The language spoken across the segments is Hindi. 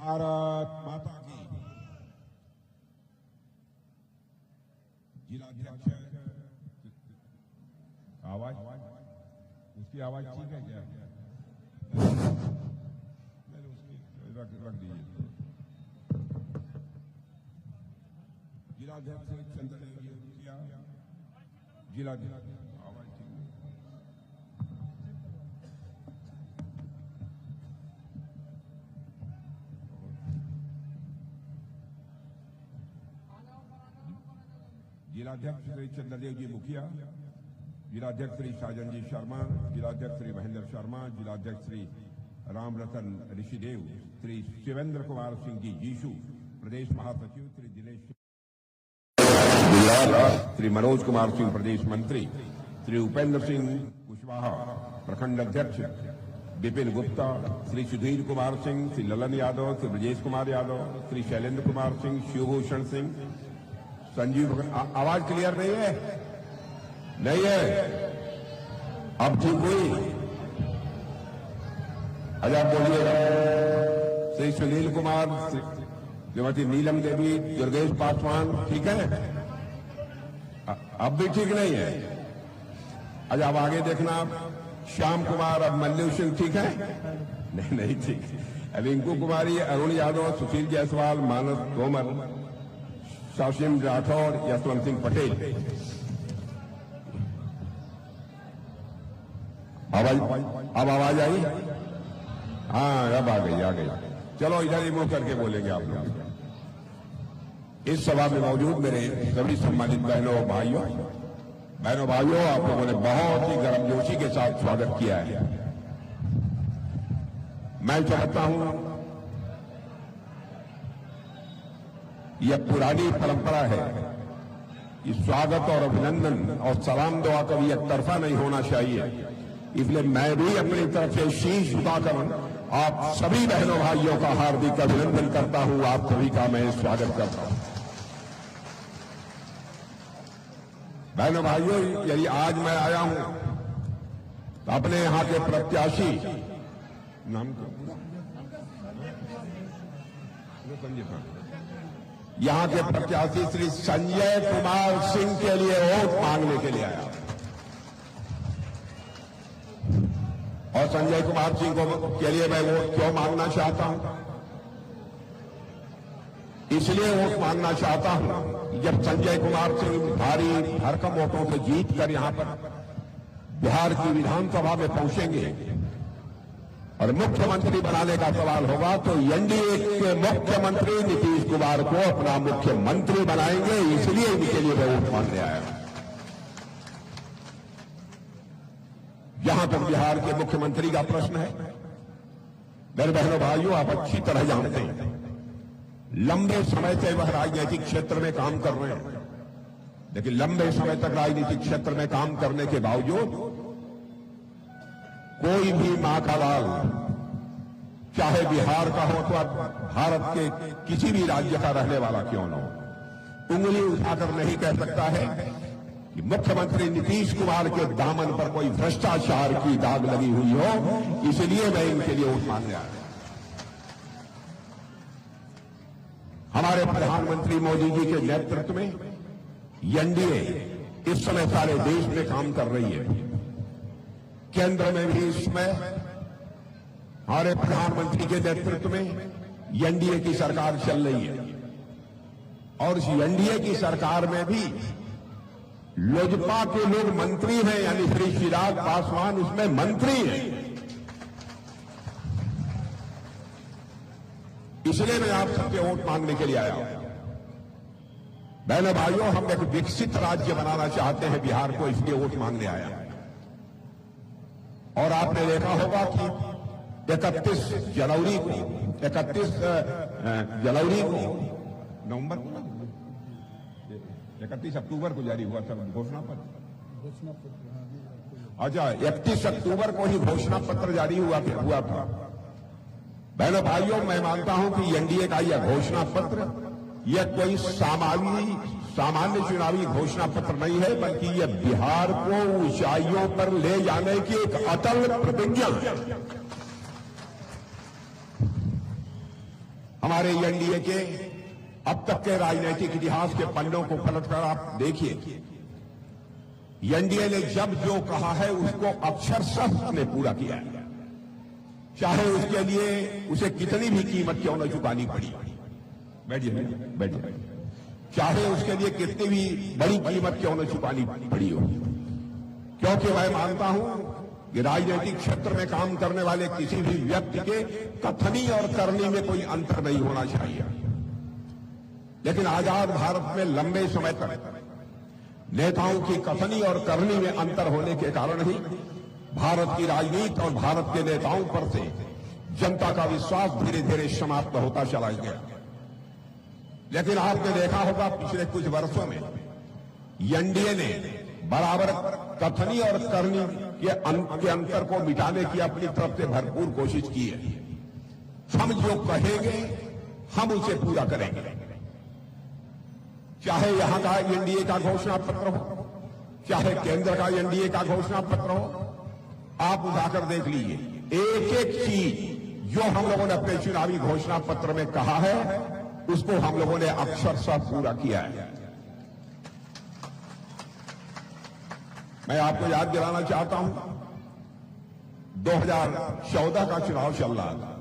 भारत माता की। जिलाध्यक्ष आवाज, उसकी आवाज ठीक है क्या? उसकी रख दीजिए। जिलाध्यक्ष चंद्रदेव जी मुखिया, जिलाध्यक्ष आवाज ठीक है। जिलाध्यक्ष श्री चंद्रदेव जी मुखिया, जिलाध्यक्ष श्री साजन जी शर्मा, जिलाध्यक्ष श्री महेंद्र शर्मा, जिलाध्यक्ष श्री रामरतन ऋषिदेव, श्री शिवेंद्र कुमार सिंह जी जीशु, प्रदेश महासचिव श्री दिनेश, श्री मनोज कुमार सिंह प्रदेश मंत्री, श्री उपेंद्र सिंह कुशवाहा प्रखंड अध्यक्ष, विपिन गुप्ता, श्री सुधीर कुमार सिंह, श्री ललन यादव, श्री ब्रजेश कुमार यादव, श्री शैलेंद्र कुमार सिंह, शिवभूषण सिंह, संजीव। आवाज क्लियर नहीं है? नहीं है? अब ठीक हुई? अच्छा बोलिएगा। श्री सुनील कुमार, श्रीमती नीलम देवी, दुर्गेश पासवान, ठीक है? अब भी ठीक नहीं है? अच्छा अब आगे देखना, श्याम कुमार, अब मल्लू सिंह, ठीक है? नहीं ठीक। रिंकू कुमारी, अरुण यादव, सुशील जायसवाल, मानस तोमर, शासिम राठौर, यशवंत सिंह पटेल। आवाज, अब आवाज आई? हाँ अब आ गई। चलो इधर ही मुंह करके बोलेंगे आप लोग। इस सभा में मौजूद मेरे सभी सम्मानित बहनों भाइयों, आप लोगों ने बहुत ही गर्मजोशी के साथ स्वागत किया है। मैं चाहता हूं, यह पुरानी परंपरा है, इस स्वागत और अभिनंदन और सलाम दुआ कभी एक तरफा नहीं होना चाहिए। इसलिए मैं भी अपनी तरफ से शीश झुकाकर आप सभी बहनों भाइयों का हार्दिक अभिनंदन करता हूं। आप सभी का मैं स्वागत करता हूं। बहनों भाइयों, यदि आज मैं आया हूं तो अपने यहां के प्रत्याशी, नाम यहां के प्रत्याशी श्री संजय कुमार सिंह के लिए वोट मांगने के लिए आया। और संजय कुमार सिंह के लिए मैं वोट क्यों मांगना चाहता हूं? इसलिए वोट मांगना चाहता हूं, जब संजय कुमार सिंह भारी भरकम वोटों से जीतकर यहां पर बिहार की विधानसभा में पहुंचेंगे और मुख्यमंत्री बनाने का सवाल होगा, तो एनडीए के मुख्यमंत्री नीतीश कुमार को अपना मुख्यमंत्री बनाएंगे। इसलिए इनके लिए मैं वोट मांगने आया। जहां तक बिहार के मुख्यमंत्री का प्रश्न है, मेरे बहनों भाइयों, आप अच्छी तरह जानते हैं, लंबे समय से वह राजनीतिक क्षेत्र में काम कर रहे हैं, लेकिन लंबे समय तक राजनीतिक क्षेत्र में काम करने के बावजूद कोई भी मां का लाल, चाहे बिहार का हो तो भारत के किसी भी राज्य का रहने वाला क्यों न हो, उंगली उठाकर नहीं कह सकता है कि मुख्यमंत्री नीतीश कुमार के दामन पर कोई भ्रष्टाचार की दाग लगी हुई हो। इसलिए मैं इनके लिए वोट मांगने आया। हमारे प्रधानमंत्री मोदी जी के नेतृत्व में एनडीए इस समय सारे देश में काम कर रही है। केंद्र में भी इस समय हमारे प्रधानमंत्री के नेतृत्व में एनडीए की सरकार चल रही है। और इस एनडीए की सरकार में भी लोजपा के लोग मंत्री हैं, यानी श्री चिराग पासवान उसमें मंत्री हैं। इसलिए मैं आप सबके वोट मांगने के लिए आया हूं। बहनों भाइयों, हम एक विकसित राज्य बनाना चाहते हैं बिहार को, इसलिए वोट मांगने आया। और आपने देखा होगा कि 31 जनवरी को नवंबर 31 अक्टूबर को जारी हुआ था घोषणा पत्र। अच्छा, 31 अक्टूबर को ही घोषणा पत्र जारी हुआ था। बहनों भाइयों, मैं मानता हूं कि एनडीए का यह घोषणा पत्र यह कोई सामान्य चुनावी घोषणा पत्र नहीं है, बल्कि यह बिहार को ऊंचाइयों पर ले जाने की एक अटल प्रतिज्ञा है। हमारे एनडीए के अब तक के राजनीतिक इतिहास के पन्नों को पलटकर आप देखिए, एनडीए ने जब जो कहा है उसको अक्षरशः ने पूरा किया है, चाहे उसके लिए उसे कितनी भी कीमत क्यों न चुकानी पड़ी। बैठिए। चाहे उसके लिए कितनी भी बड़ी कीमत क्यों न चुकानी पड़ी हो, क्योंकि मैं मानता हूं कि राजनीतिक क्षेत्र में काम करने वाले किसी भी व्यक्ति के कथनी और करनी में कोई अंतर नहीं होना चाहिए। लेकिन आजाद भारत में लंबे समय तक नेताओं की कथनी और करनी में अंतर होने के कारण ही भारत की राजनीति और भारत के नेताओं पर से जनता का विश्वास धीरे धीरे समाप्त होता चला गया। लेकिन आपने देखा होगा पिछले कुछ वर्षों में एनडीए ने बराबर कथनी और करनी के अंतर को मिटाने की अपनी तरफ से भरपूर कोशिश की है। हम जो कहेंगे हम उसे पूरा करेंगे, चाहे यहां का एनडीए का घोषणा पत्र हो, चाहे केंद्र का एनडीए का घोषणा पत्र हो। आप उठाकर देख लीजिए, एक एक चीज जो हम लोगों ने अपने चुनावी घोषणा पत्र में कहा है उसको हम लोगों ने अक्षरशः पूरा किया है। मैं आपको याद दिलाना चाहता हूं, 2014 का चुनाव चल रहा था।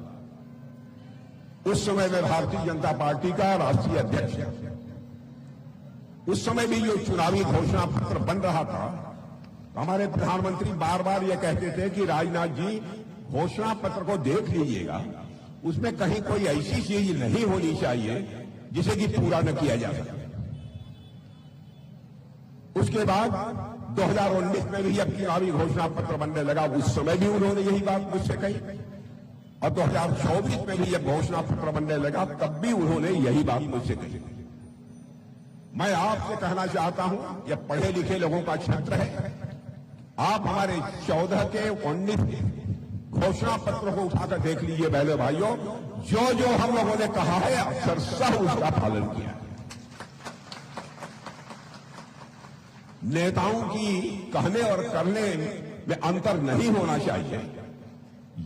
उस समय मैं भारतीय जनता पार्टी का राष्ट्रीय अध्यक्ष था। उस समय भी जो चुनावी घोषणा पत्र बन रहा था, हमारे प्रधानमंत्री बार बार यह कहते थे कि राजनाथ जी घोषणा पत्र को देख लीजिएगा, उसमें कहीं कोई ऐसी चीज नहीं होनी चाहिए जिसे कि पूरा न किया जा सके। उसके बाद 2019 में भी अब चुनावी घोषणा पत्र बनने लगा, उस समय भी उन्होंने यही बात मुझसे कही, और 2024 में भी जब घोषणा पत्र बनने लगा तब भी उन्होंने यही बात मुझसे कही। मैं आपसे कहना चाहता हूं, यह पढ़े लिखे लोगों का क्षेत्र है। आप हमारे 14 के 19 घोषणा पत्र को उठाकर देख लीजिए बहनों भाइयों, जो जो हम लोगों ने कहा है अक्षरशः उसका पालन किया है। नेताओं की कहने और करने में अंतर नहीं होना चाहिए,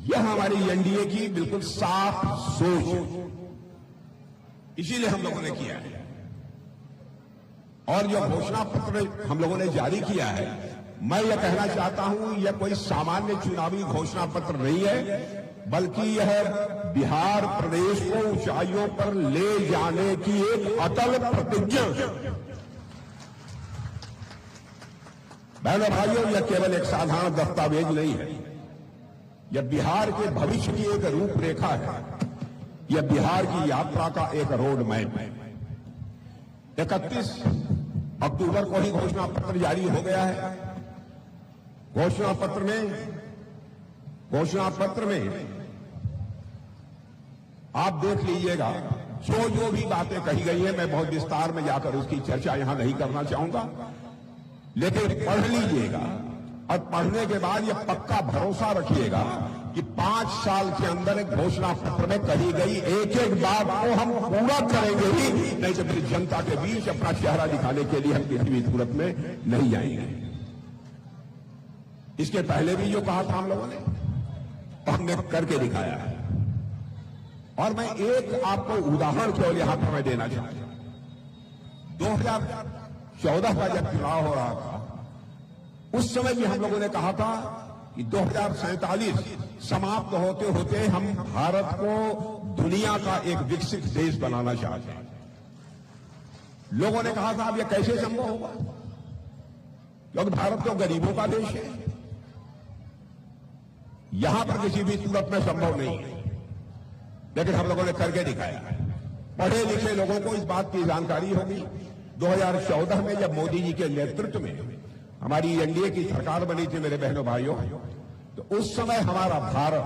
यह हमारी एनडीए की बिल्कुल साफ सोच, इसीलिए हम लोगों ने किया है। और जो घोषणा पत्र हम लोगों ने जारी किया है, मैं यह कहना चाहता हूं, यह कोई सामान्य चुनावी घोषणा पत्र नहीं है, बल्कि यह बिहार प्रदेश को ऊंचाइयों पर ले जाने की एक अटल प्रतिज्ञा। बहनों भाइयों, यह केवल एक साधारण दस्तावेज नहीं है, यह बिहार के भविष्य की एक रूपरेखा है। यह बिहार की यात्रा का एक रोड मैप है। 31 अक्टूबर को ही घोषणा पत्र जारी हो गया है। घोषणा पत्र में आप देख लीजिएगा, जो जो भी बातें कही गई है, मैं बहुत विस्तार में जाकर उसकी चर्चा यहां नहीं करना चाहूंगा, लेकिन पढ़ लीजिएगा और पढ़ने के बाद यह पक्का भरोसा रखिएगा कि 5 साल के अंदर एक घोषणा पत्र में कही गई एक एक बात को हम पूरा करेंगे ही, नहीं तो फिर जनता के बीच अपना चेहरा दिखाने के लिए हम किसी भी सूरत में नहीं जाएंगे। इसके पहले भी जो कहा था हम लोगों ने, हमने करके दिखाया है। और मैं एक आपको उदाहरण केवल यहां पर मैं देना चाहता हूं। 2014 का जब चुनाव हो रहा था, उस समय भी हम लोगों ने कहा था कि 2047 समाप्त होते होते हम भारत को दुनिया का एक विकसित देश बनाना चाहते हैं। लोगों ने कहा था अब यह कैसे संभव होगा, क्योंकि भारत तो गरीबों का देश है, यहां पर किसी भी सूरत में संभव नहीं है। लेकिन हम लोगों ने करके दिखाया। पढ़े लिखे लोगों को इस बात की जानकारी होगी, 2014 में जब मोदी जी के नेतृत्व में हमारी एनडीए की सरकार बनी थी मेरे बहनों भाइयों, तो उस समय हमारा भारत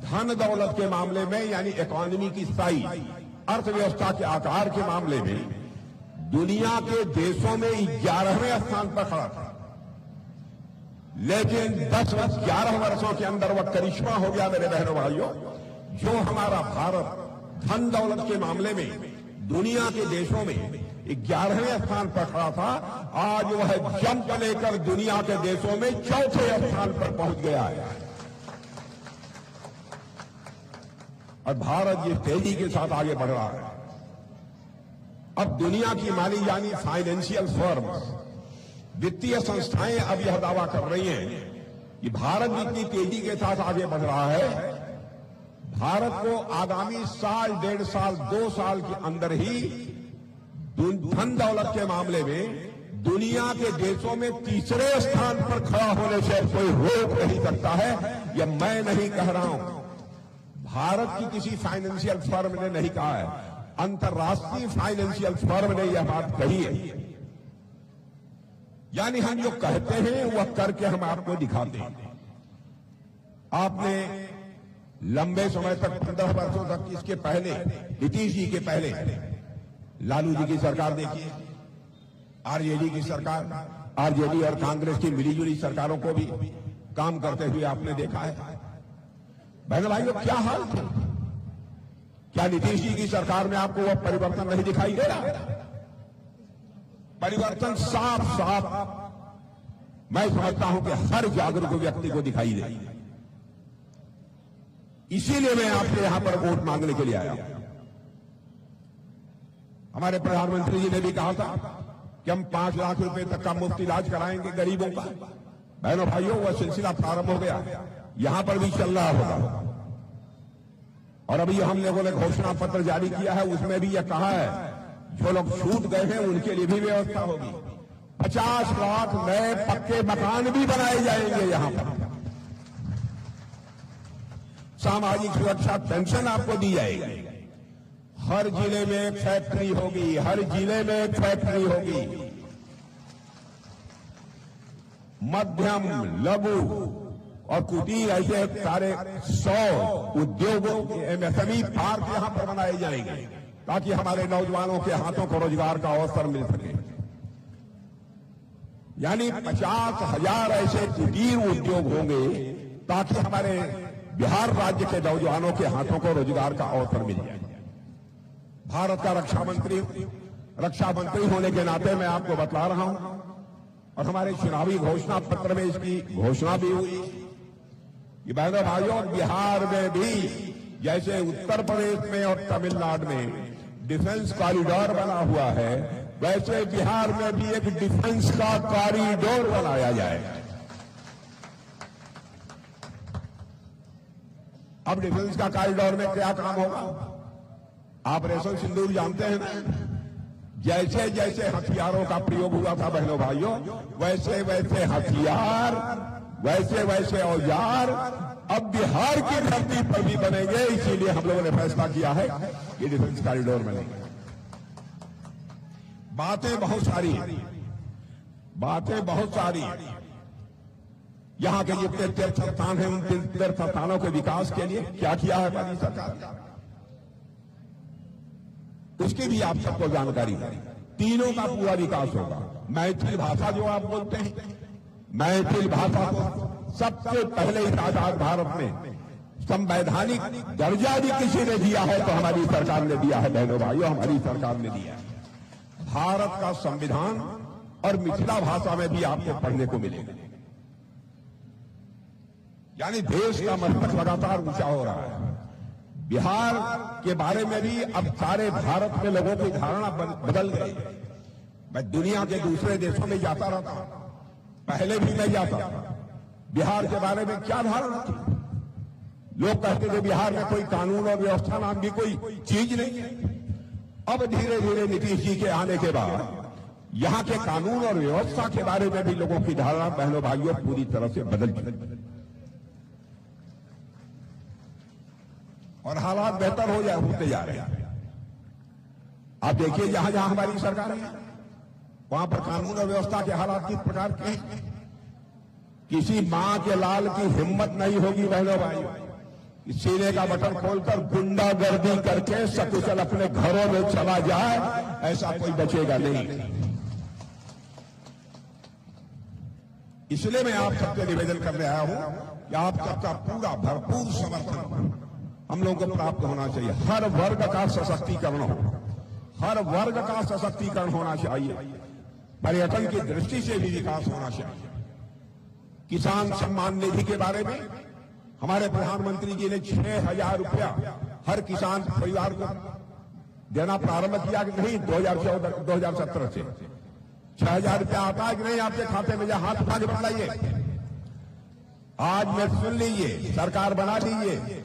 धन दौलत के मामले में, यानी इकोनॉमी की साइज, अर्थव्यवस्था के आकार के मामले में दुनिया के देशों में 11वें स्थान पर खड़ा था। लेकिन 11 वर्षों के अंदर वह करिश्मा हो गया मेरे बहनों भाइयों, जो हमारा भारत धन दौलत के मामले में दुनिया के देशों में 11वें स्थान पर खड़ा था, आज वह जंप लेकर दुनिया के देशों में 4थे स्थान पर पहुंच गया है। और भारत जिस तेजी के साथ आगे बढ़ रहा है, अब दुनिया की मानी जानी फाइनेंशियल फर्म्स, वित्तीय संस्थाएं अब यह दावा कर रही हैं कि भारत जितनी तेजी के साथ आगे बढ़ रहा है, भारत को आगामी साल, 1.5 साल, 2 साल के अंदर ही धन दौलत के मामले में दुनिया के देशों में तीसरे स्थान पर खड़ा होने से कोई रोक नहीं सकता है। यह मैं नहीं कह रहा हूं, भारत की किसी फाइनेंशियल फर्म ने नहीं कहा है, अंतर्राष्ट्रीय फाइनेंशियल फर्म ने यह बात कही है। यानी हम जो कहते हैं वह करके हम आपको दिखाते हैं। आपने लंबे समय तक 15 वर्षों तक, इसके पहले नीतीश जी के पहले लालू जी की सरकार देखिए, आरजेडी की सरकार, आरजेडी और कांग्रेस की मिलीजुली सरकारों को भी काम करते हुए आपने देखा है। बहनों भाइयों, क्या हाल थे? क्या नीतीश जी की सरकार में आपको वह परिवर्तन नहीं दिखाई दे रहा? परिवर्तन साफ साफ मैं समझता हूं कि हर जागरूक व्यक्ति को दिखाई दे। इसीलिए मैं आपसे यहां पर वोट मांगने के लिए आया। हमारे प्रधानमंत्री जी ने भी कहा था कि हम 5 लाख रुपए तक का मुफ्त इलाज कराएंगे गरीबों का। बहनों भाइयों, वह सिलसिला प्रारंभ हो गया, यहां पर भी चल रहा होगा। और अभी हम लोगों ने घोषणा पत्र जारी किया है, उसमें भी यह कहा है जो लोग छूट गए हैं उनके लिए भी व्यवस्था होगी। 50 लाख नए पक्के मकान भी बनाए जाएंगे यहां पर। सामाजिक सुरक्षा पेंशन आपको दी जाएगी। हर जिले में एक फैक्ट्री होगी, हर जिले में एक फैक्ट्री होगी। मध्यम, लघु और कुटीर ऐसे सारे 100 उद्योगों के एमएसएमई पार्क यहां पर बनाए जाएंगे ताकि हमारे नौजवानों के हाथों को रोजगार का अवसर मिल सके। यानी 50,000 ऐसे कुटीर उद्योग होंगे ताकि हमारे बिहार राज्य के नौजवानों के हाथों को रोजगार का अवसर मिल जाए। भारत का रक्षा मंत्री होने के नाते मैं आपको बतला रहा हूं, और हमारे चुनावी घोषणा पत्र में इसकी घोषणा भी हुई कि बहनों भाइयों, बिहार में भी जैसे उत्तर प्रदेश में और तमिलनाडु में डिफेंस कॉरिडोर बना हुआ है, वैसे बिहार में भी एक डिफेंस का कॉरिडोर बनाया जाए। अब डिफेंस का कॉरिडोर में क्या काम होगा? ऑपरेशन सिंदूर जानते हैं ना? जैसे जैसे हथियारों का प्रयोग हुआ था बहनों भाइयों, वैसे वैसे हथियार, वैसे वैसे औजार अब बिहार की धरती पर भी बनेंगे। इसीलिए हम लोगों ने फैसला किया है कि डिफेंस कॉरिडोर बनेंगे। बातें बहुत सारी यहां के जितने तीर्थ स्थान हैं, उन तीर्थ स्थानों के विकास के लिए क्या किया है हमारी सरकार, उसकी भी आप सबको जानकारी है। तीनों का पूरा विकास होगा। मैथिली भाषा जो आप बोलते हैं, मैथिली भाषा को सबसे पहले इस आजाद भारत में संवैधानिक दर्जा भी किसी ने दिया है तो हमारी सरकार ने दिया है। बहनों भाइयों, हमारी सरकार ने दिया है। भारत का संविधान और मिथिला भाषा में भी आपको पढ़ने को मिलेगा। यानी देश का मस्तक लगातार ऊंचा हो रहा है। बिहार के बारे में भी अब सारे भारत में लोगों की धारणा बदल गई। मैं दुनिया के दूसरे देशों में जाता रहता, पहले भी मैं जाता, बिहार के बारे में क्या धारणा थी? लोग कहते थे बिहार में कोई कानून और व्यवस्था नाम की कोई चीज नहीं है। अब धीरे धीरे नीतीश जी के आने के बाद यहां के कानून और व्यवस्था के बारे में भी लोगों की धारणा बहनों भाइयों पूरी तरह से बदल चुकी और हालात बेहतर होते जा रहे हैं। आप देखिए जहां जहां हमारी सरकार है वहां पर कानून और व्यवस्था के हालात किस प्रकार के हैं। किसी मां के लाल की हिम्मत नहीं होगी बहनों भाई सीने का बटन खोलकर गुंडागर्दी करके सकुशल अपने घरों में चला जाए, ऐसा कोई बचेगा नहीं। इसलिए मैं आप सबसे निवेदन करने आया हूं कि आप सबका पूरा भरपूर समर्थन हम लोगों को प्राप्त होना चाहिए। हर वर्ग का सशक्तिकरण हो, हर वर्ग का सशक्तिकरण होना चाहिए। पर्यटन की दृष्टि से भी विकास होना चाहिए। किसान सम्मान निधि के बारे में हमारे प्रधानमंत्री जी ने 6,000 रुपया हर किसान परिवार को देना प्रारंभ किया कि नहीं? 2017 से 6,000 रुपया आता है कि नहीं आपके खाते में? हाथ उठा के बताइए। आज में सुन लीजिए, सरकार बना दीजिए,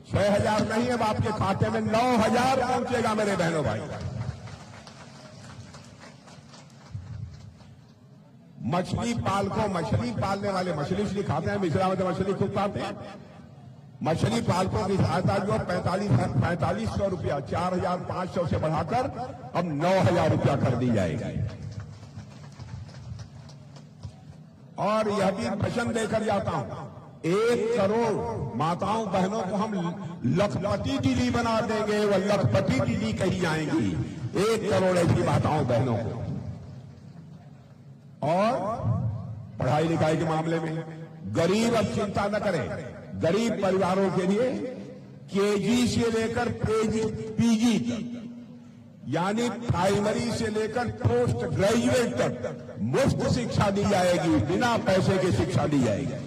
6,000 नहीं, अब आपके खाते में 9,000 पहुंचेगा मेरे बहनों भाई। मछली पालकों, मछली पालने वाले मछली खाते हैं, मिश्रा में तो मछली खूब खाते हैं। मछली पालकों की सहायता जो 4500 रुपया 4,500 से बढ़ाकर अब 9,000 रुपया कर दी जाएगी। और यह भी वचन देकर जाता हूं, 1 करोड़ माताओं बहनों को हम लखपति दीदी बना देंगे, वह लखपति दीदी कही जाएंगी। 1 करोड़ ऐसी माताओं बहनों को। और पढ़ाई लिखाई के मामले में गरीब अब चिंता न करें, गरीब परिवारों के लिए केजी से लेकर पीजी तक, यानी प्राइमरी से लेकर पोस्ट ग्रेजुएट तक मुफ्त शिक्षा दी जाएगी, बिना पैसे की शिक्षा दी जाएगी।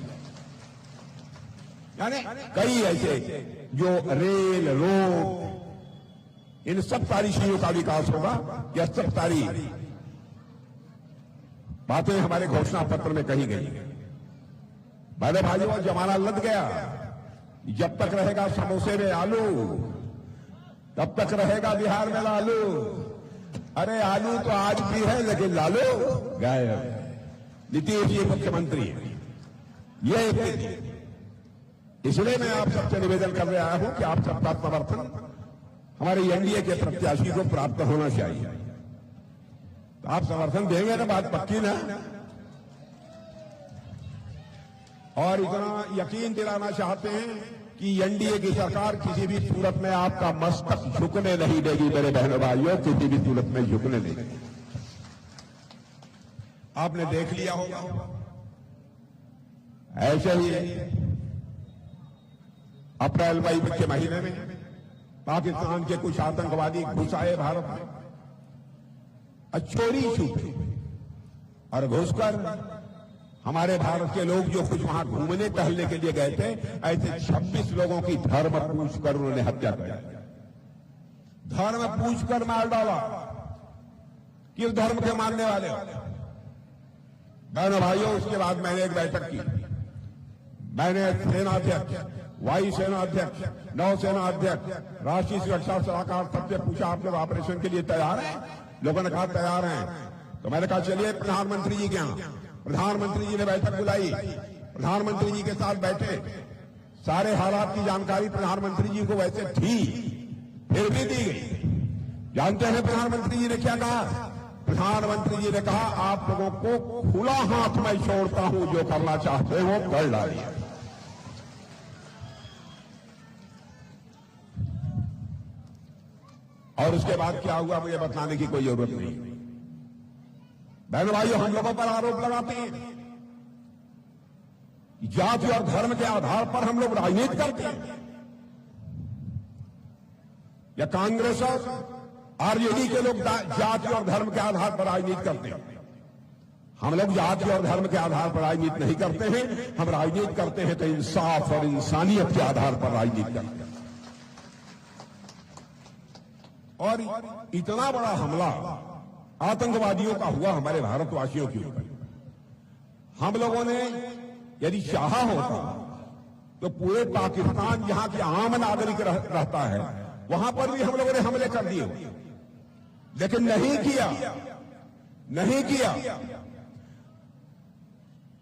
यानी कई ऐसे जो रेल, रोड, इन सब सारी चीजों का विकास होगा। यह सब सारी बातें हमारे घोषणा पत्र में कही गई। मेरे भाइयों, जमाना लद गया, जब तक रहेगा समोसे में आलू तब तक रहेगा बिहार में लालू। अरे आलू तो आज भी है, लेकिन लालू गायब। नीतीश जी मुख्यमंत्री है, ये इसलिए मैं आप सबसे निवेदन कर रहा हूं कि आप सबका समर्थन हमारे एनडीए के प्रत्याशी को प्राप्त होना चाहिए। तो आप समर्थन देंगे ना, बात पक्की ना? और इतना यकीन दिलाना चाहते हैं कि एनडीए की सरकार किसी भी सूरत में आपका मस्तक झुकने नहीं देगी मेरे बहनों भाइयों, किसी भी सूरत में झुकने नहीं देगी। आपने देख लिया होगा, ऐसे ही अप्रैल मई के महीने में पाकिस्तान के कुछ आतंकवादी घुस आए भारत में, चोरी छुपे और घुसकर हमारे भारत के लोग जो कुछ वहां घूमने टहलने के लिए गए थे, ऐसे 26 लोगों की धर्म पूछकर उन्होंने हत्या कर दी। धर्म पूछकर मार डाला। किस धर्म के मानने वाले बहनों भाइयों? उसके बाद मैंने एक बैठक की। मैंने सेनाध्यक्ष, वायु सेना अध्यक्ष, नौसेना अध्यक्ष, राष्ट्रीय सुरक्षा सलाहकार सबसे पूछा, आप लोग ऑपरेशन के लिए तैयार हैं? लोगों ने कहा तैयार हैं। तो मैंने कहा चलिए प्रधानमंत्री जी के यहां। प्रधानमंत्री जी ने बैठक बुलाई, प्रधानमंत्री जी के साथ बैठे। सारे हालात की जानकारी प्रधानमंत्री जी को वैसे थी, फिर भी दी गई। जानते हैं प्रधानमंत्री जी ने क्या कहा? प्रधानमंत्री जी ने कहा आप लोगों को खुला हाथ में छोड़ता हूं, जो करना चाहते हो कर डालिए। और उसके बाद क्या हुआ मुझे बताने की कोई जरूरत नहीं। बहनों भाइयों, हम लोगों पर आरोप लगाते हैं जाति और धर्म के आधार पर हम लोग राजनीति करते हैं, या कांग्रेस और आरजेडी के लोग जाति और धर्म के आधार पर राजनीति करते हैं। हम लोग जाति और धर्म के आधार पर राजनीति नहीं करते हैं। हम राजनीति करते हैं तो इंसाफ और इंसानियत के आधार पर राजनीति करते हैं। और इतना बड़ा हमला आतंकवादियों का हुआ हमारे भारतवासियों के ऊपर। हम लोगों ने यदि चाहा होता तो पूरे पाकिस्तान जहां के आम नागरिक रहता है वहां पर भी हम लोगों ने हमले कर दिए, लेकिन नहीं किया।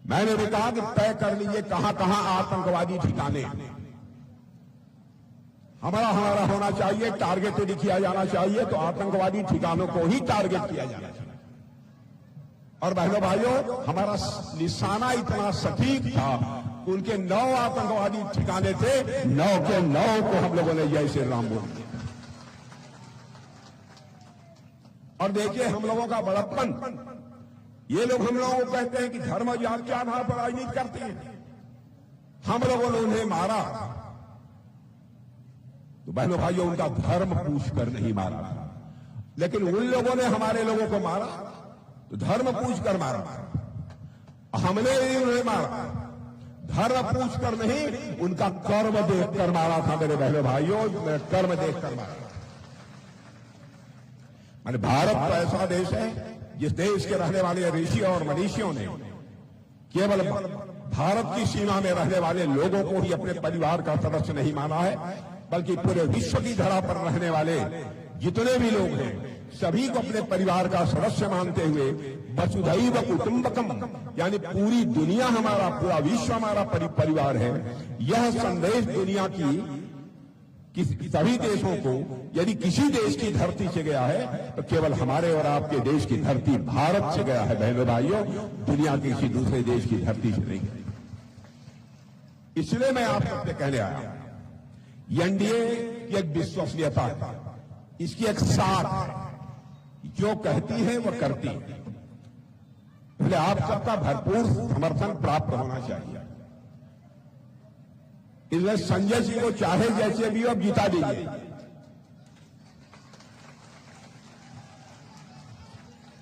मैंने भी कहा कि तय कर लीजिए कहां कहां आतंकवादी ठिकाने हमारा होना चाहिए, टारगेटेड किया जाना चाहिए। तो आतंकवादी ठिकानों को ही टारगेट किया जाना चाहिए। और बहनों भाइयों, हमारा निशाना इतना सटीक था कि उनके 9 आतंकवादी ठिकाने थे, 9 के 9 को हम लोगों ने जय श्री राम बोल दिया। और देखिए हम लोगों का बड़प्पन, ये लोग हम लोगों को कहते हैं कि धर्म और जाति के आधार पर राजनीति करते हैं। हम लोगों ने उन्हें मारा तो बहनों भाइयों उनका धर्म पूछकर नहीं मारा, लेकिन उन लोगों ने हमारे लोगों को मारा तो धर्म पूछकर मारा। हमने ही उन्हें मारा, धर्म पूछ कर नहीं, उनका कर्म देख कर मारा था मेरे बहनों भाइयों, कर्म देख कर मारा। माने भारत तो ऐसा देश है जिस देश के रहने वाले ऋषि और मनीषियों ने केवल भारत की सीमा में रहने वाले लोगों को ही अपने परिवार का सदस्य नहीं माना है, बल्कि पूरे विश्व की धरा पर रहने वाले जितने भी लोग हैं सभी को अपने परिवार का सदस्य मानते हुए वसुधैव कुटुंबकम, यानी पूरी दुनिया हमारा, पूरा विश्व हमारा परिवार है, यह संदेश दुनिया की सभी देशों को यदि किसी देश की धरती से गया है तो केवल हमारे और आपके देश की धरती भारत से गया है बहनों भाइयों, दुनिया के किसी दूसरे देश की धरती से नहीं गया। इसलिए मैं आप सबसे कहने आया, एनडीए की एक विश्वसनीयता है, इसकी एक साख है, जो कहती है वो करती है। इसलिए आप सबका भरपूर समर्थन प्राप्त होना चाहिए। इसलिए संजय जी को चाहे जैसे भी अब जिता दीजिए।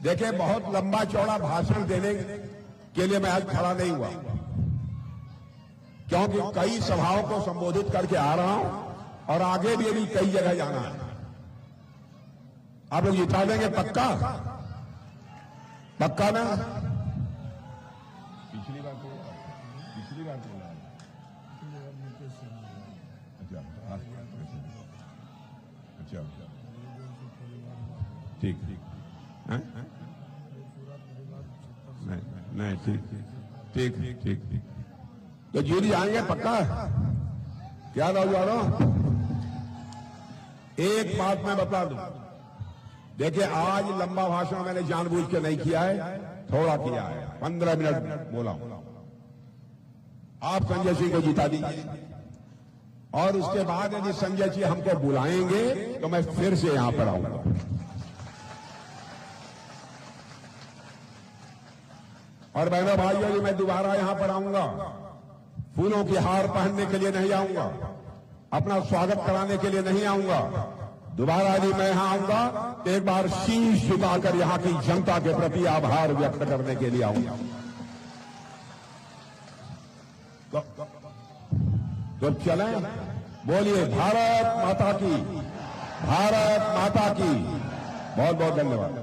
देखिए, बहुत लंबा चौड़ा भाषण देने के लिए मैं आज खड़ा नहीं हुआ, क्योंकि कई सभाओं को संबोधित करके आ रहा हूं और आगे भी अभी कई जगह जाना है। आप लोग जिता देंगे पक्का? पक्का ना? पिछली बार तो अच्छा, ठीक नहीं, ठीक तो जीत जाएंगे पक्का? क्या रहा? एक बात मैं बता दूं, देखिए आज लंबा भाषण मैंने जानबूझ के नहीं किया है, थोड़ा किया है, 15 मिनट बोला हूं। आप संजय सिंह को जिता दीजिए और उसके बाद यदि संजय जी हमको बुलाएंगे तो मैं फिर से यहां पर आऊंगा। और बहनों भाइयों, यदि मैं दोबारा यहां पर आऊंगा, फूलों की हार पहनने के लिए नहीं आऊंगा, अपना स्वागत कराने के लिए नहीं आऊंगा। दोबारा यदि मैं यहां आऊंगा तो एक बार शीश झुकाकर यहां की जनता के प्रति आभार व्यक्त करने के लिए आऊंगा। तो चलें, बोलिए भारत माता की, भारत माता की। बहुत बहुत धन्यवाद।